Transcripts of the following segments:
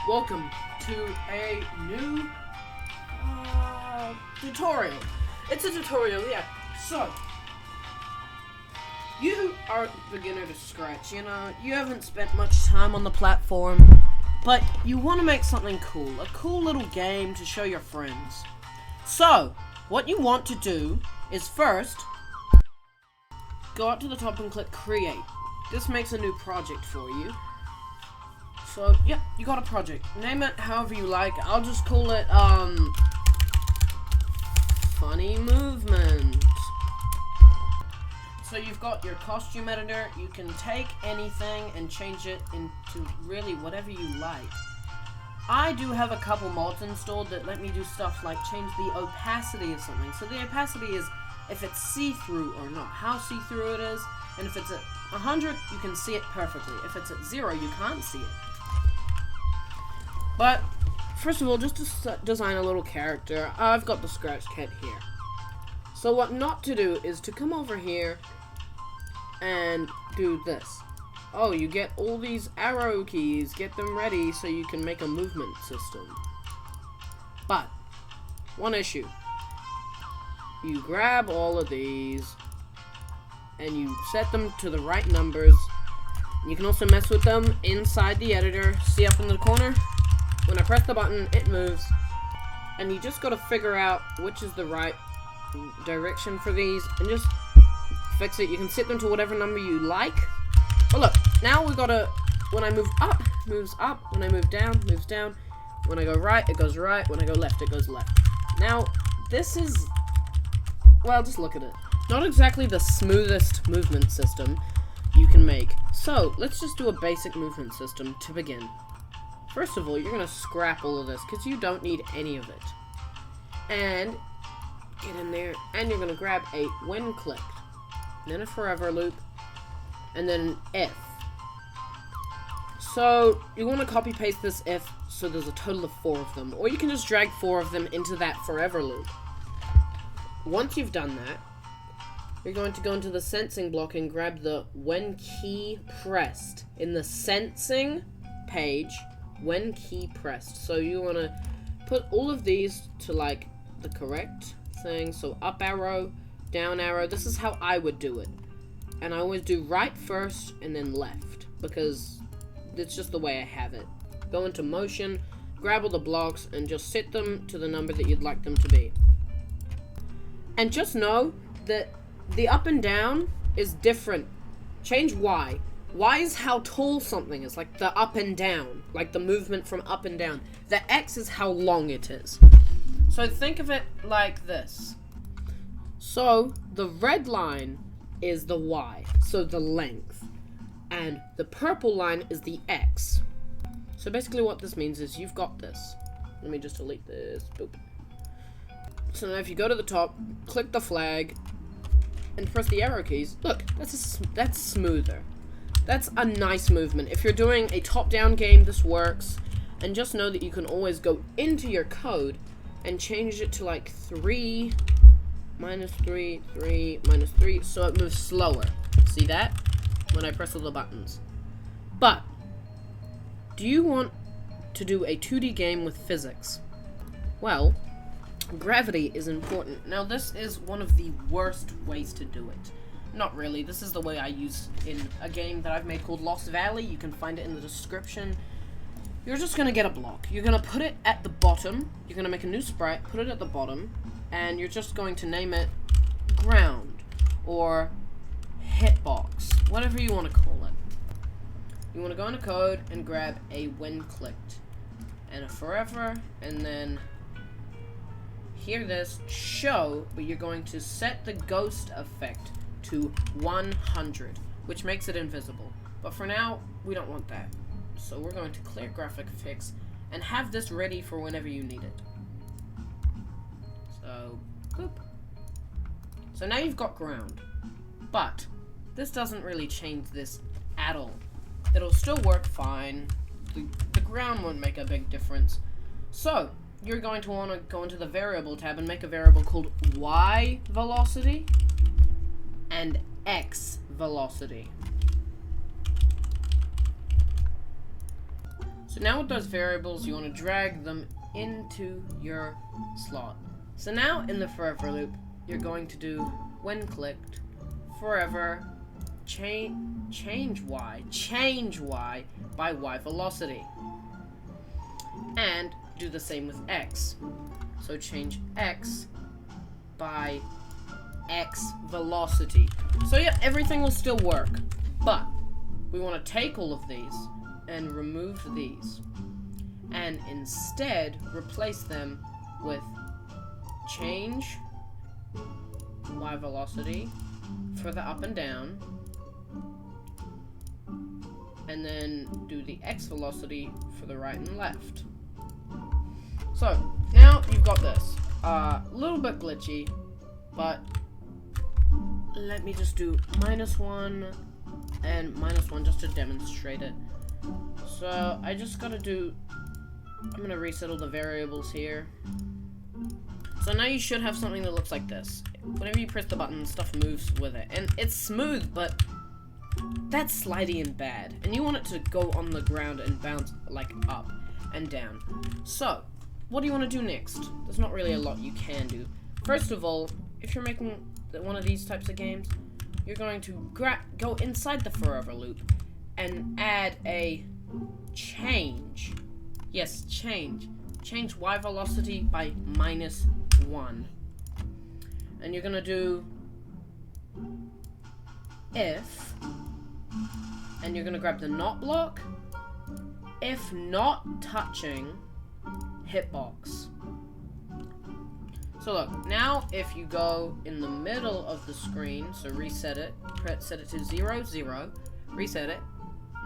welcome to a new tutorial. It's a tutorial, yeah. So, you are a beginner to Scratch, you haven't spent much time on the platform, but you want to make something cool, a cool little game to show your friends. So, what you want to do is first, go up to the top and click Create. This makes a new project for you. So, yep, you got a project. Name it however you like. I'll just call it, Funny Movement. So you've got your costume editor. You can take anything and change it into really whatever you like. I do have a couple mods installed that let me do stuff like change the opacity of something. So the opacity is if it's see-through or not, how see-through it is, and if it's at 100, you can see it perfectly. If it's at 0, you can't see it. But, first of all, just to design a little character, I've got the Scratch kit here. So what not to do is to come over here and do this. Oh, you get all these arrow keys, get them ready so you can make a movement system. But, one issue. You grab all of these, and you set them to the right numbers. You can also mess with them inside the editor. See up in the corner? When I press the button, it moves. And you just gotta figure out which is the right direction for these, and just fix it. You can set them to whatever number you like. But look, now we gotta, when I move up, moves up. When I move down, moves down. When I go right, it goes right. When I go left, it goes left. Now, this is, well, just look at it. Not exactly the smoothest movement system you can make. So, let's just do a basic movement system to begin. First of all, you're going to scrap all of this, because you don't need any of it. And, get in there, and you're going to grab a when clicked, then a forever loop, and then an if. So, you want to copy paste this if, so there's a total of 4 of them. Or you can just drag 4 of them into that forever loop. Once you've done that, you're going to go into the sensing block and grab the when key pressed. In the sensing page, when key pressed. So you want to put all of these to like the correct thing. So up arrow, down arrow. This is how I would do it. And I always do right first and then left, because it's just the way I have it. Go into motion, grab all the blocks, and just set them to the number that you'd like them to be. And just know that the up and down is different. Change Y. Y is how tall something is, like the up and down, like the movement from up and down. The X is how long it is. So think of it like this. So the red line is the Y, so the length. And the purple line is the X. So basically what this means is you've got this. Let me just delete this. Boop. So now if you go to the top, click the flag, and press the arrow keys, look, that's smoother. That's a nice movement. If you're doing a top-down game, this works. And just know that you can always go into your code and change it to like 3, minus 3, 3, minus 3, so it moves slower. See that? When I press all the buttons. But, do you want to do a 2D game with physics? Well, gravity is important. Now, this is one of the worst ways to do it. Not really. This is the way I use in a game that I've made called Lost Valley. You can find it in the description. You're just going to get a block. You're going to put it at the bottom. You're going to make a new sprite, put it at the bottom, and you're just going to name it ground or hitbox, whatever you want to call it. You want to go into code and grab a when clicked and a forever, and then hear this, show, but you're going to set the ghost effect to 100, which makes it invisible. But for now, we don't want that. So we're going to clear graphic fix and have this ready for whenever you need it. So, boop. So now you've got ground. But this doesn't really change this at all. It'll still work fine. The ground won't make a big difference. So, you're going to want to go into the variable tab and make a variable called y velocity and x velocity. So So now with those variables, you want to drag them into your slot. So now in the forever loop, you're going to do, when clicked, forever change y by y velocity. And do the same with x. So change x by x velocity. So yeah, everything will still work, but we want to take all of these and remove these, and instead replace them with change y velocity for the up and down, and then do the x velocity for the right and left. So now you've got this. A little bit glitchy, but let me just do -1 and -1 just to demonstrate it. So I just gotta do, I'm gonna reset all the variables here. So now you should have something that looks like this. Whenever you press the button, stuff moves with it. And it's smooth, but that's slidey and bad. And you want it to go on the ground and bounce like up and down. So, what do you want to do next? There's not really a lot you can do. First of all, if you're making one of these types of games, you're going to go inside the forever loop and add a change. Yes, change. Change y velocity by -1. And you're gonna do if, and you're gonna grab the not block, if not touching hitbox. So look, now if you go in the middle of the screen, so reset it, set it to 0, 0, reset it.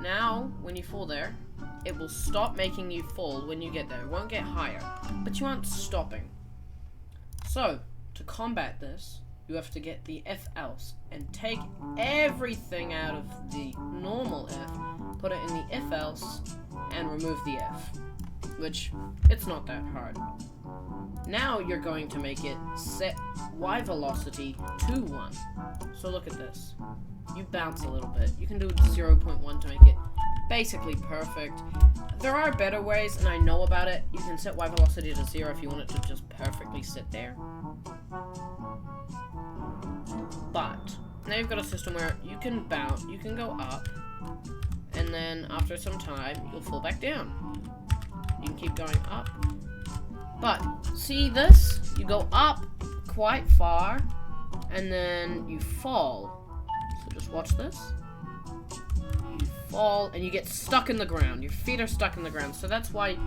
Now, when you fall there, it will stop making you fall when you get there. It won't get higher, but you aren't stopping. So, to combat this, you have to get the if else and take everything out of the normal if, put it in the if else, and remove the if, which it's not that hard. Now you're going to make it set y velocity to 1. So look at this. You bounce a little bit. You can do 0.1 to make it basically perfect. There are better ways, and I know about it. You can set y velocity to 0 if you want it to just perfectly sit there. But now you've got a system where you can bounce, you can go up, and then after some time, you'll fall back down. You can keep going up. But see this? You go up quite far, and then you fall. So just watch this. You fall, and you get stuck in the ground. Your feet are stuck in the ground. So that's why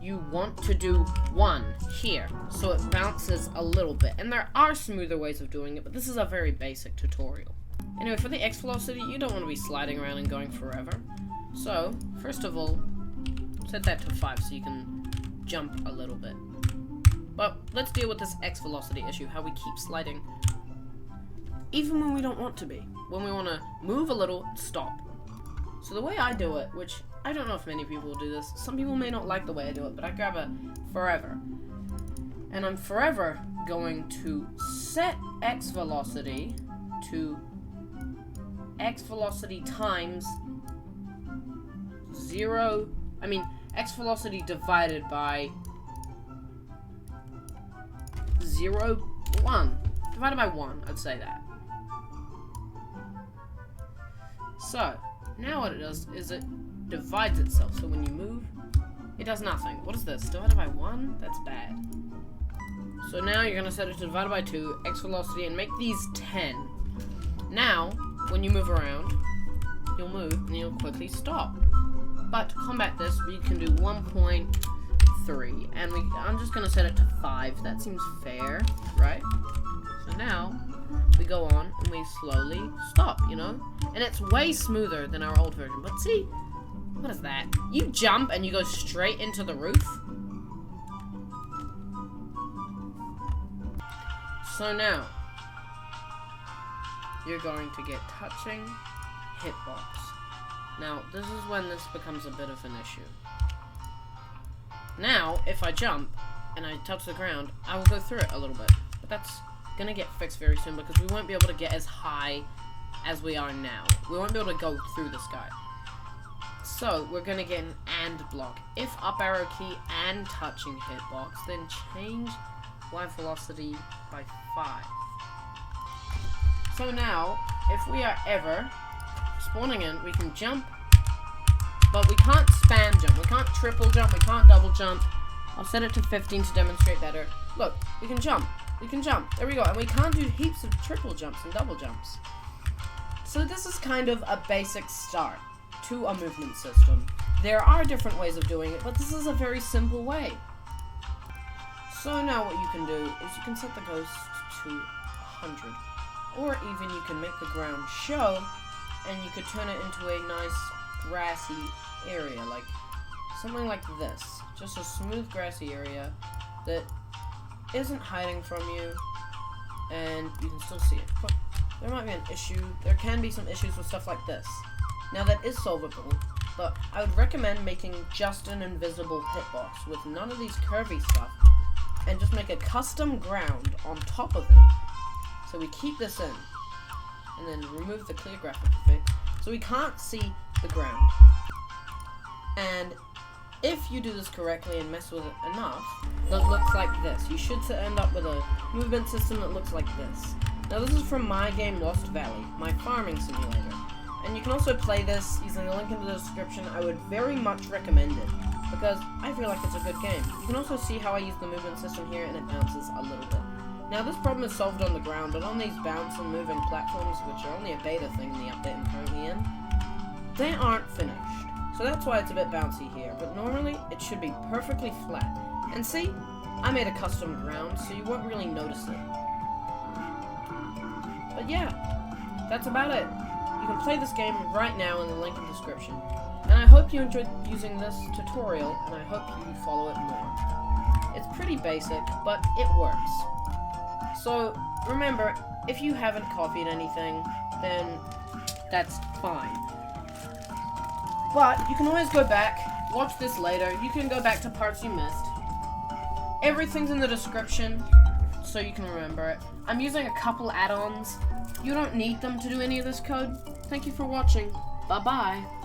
you want to do 1 here, so it bounces a little bit. And there are smoother ways of doing it, but this is a very basic tutorial. Anyway, for the X velocity, you don't want to be sliding around and going forever. So, first of all, set that to 5 so you can jump a little bit. But let's deal with this X velocity issue, how we keep sliding even when we don't want to be. When we want to move a little, stop. So the way I do it, which I don't know if many people will do this, some people may not like the way I do it, but I grab a forever. And I'm forever going to set X velocity to X velocity times X velocity divided by 1. Divided by 1, I'd say that. So, now what it does is it divides itself. So when you move, it does nothing. What is this? Divided by 1? That's bad. So now you're going to set it to divided by 2, X velocity, and make these 10. Now, when you move around, you'll move and you'll quickly stop. But to combat this, we can do 1.3, and I'm just going to set it to 5. That seems fair, right? So now, we go on and we slowly stop, you know? And it's way smoother than our old version. But see, what is that? You jump and you go straight into the roof. So now, you're going to get touching hitbox. Now, this is when this becomes a bit of an issue. Now, if I jump and I touch the ground, I will go through it a little bit. But that's gonna get fixed very soon because we won't be able to get as high as we are now. We won't be able to go through the sky. So, we're gonna get an AND block. If up arrow key and touching hitbox, then change life velocity by 5. So now, if we are ever spawning in, we can jump, but we can't spam jump. We can't triple jump, we can't double jump. I'll set it to 15 to demonstrate better. Look, we can jump. We can jump. There we go. And we can't do heaps of triple jumps and double jumps. So this is kind of a basic start to a movement system. There are different ways of doing it, but this is a very simple way. So now what you can do is you can set the ghost to 100. Or even you can make the ground show, and you could turn it into a nice grassy area, like something like this. Just a smooth grassy area that isn't hiding from you, and you can still see it. But there might be an issue. There can be some issues with stuff like this. Now that is solvable, but I would recommend making just an invisible hitbox with none of these curvy stuff, and just make a custom ground on top of it. So we keep this in, and then remove the clear graphic effect, so we can't see the ground. And if you do this correctly and mess with it enough, it looks like this. You should end up with a movement system that looks like this. Now this is from my game Lost Valley, my farming simulator. And you can also play this using the link in the description. I would very much recommend it, because I feel like it's a good game. You can also see how I use the movement system here, and it bounces a little bit. Now this problem is solved on the ground, but on these bounce and moving platforms, which are only a beta thing in the update I'm currently in, they aren't finished. So that's why it's a bit bouncy here, but normally it should be perfectly flat. And see, I made a custom ground, so you won't really notice it. But yeah, that's about it. You can play this game right now in the link in the description. And I hope you enjoyed using this tutorial, and I hope you follow it more. It's pretty basic, but it works. So, remember, if you haven't copied anything, then that's fine. But you can always go back, watch this later, you can go back to parts you missed. Everything's in the description, so you can remember it. I'm using a couple add-ons. You don't need them to do any of this code. Thank you for watching. Bye-bye.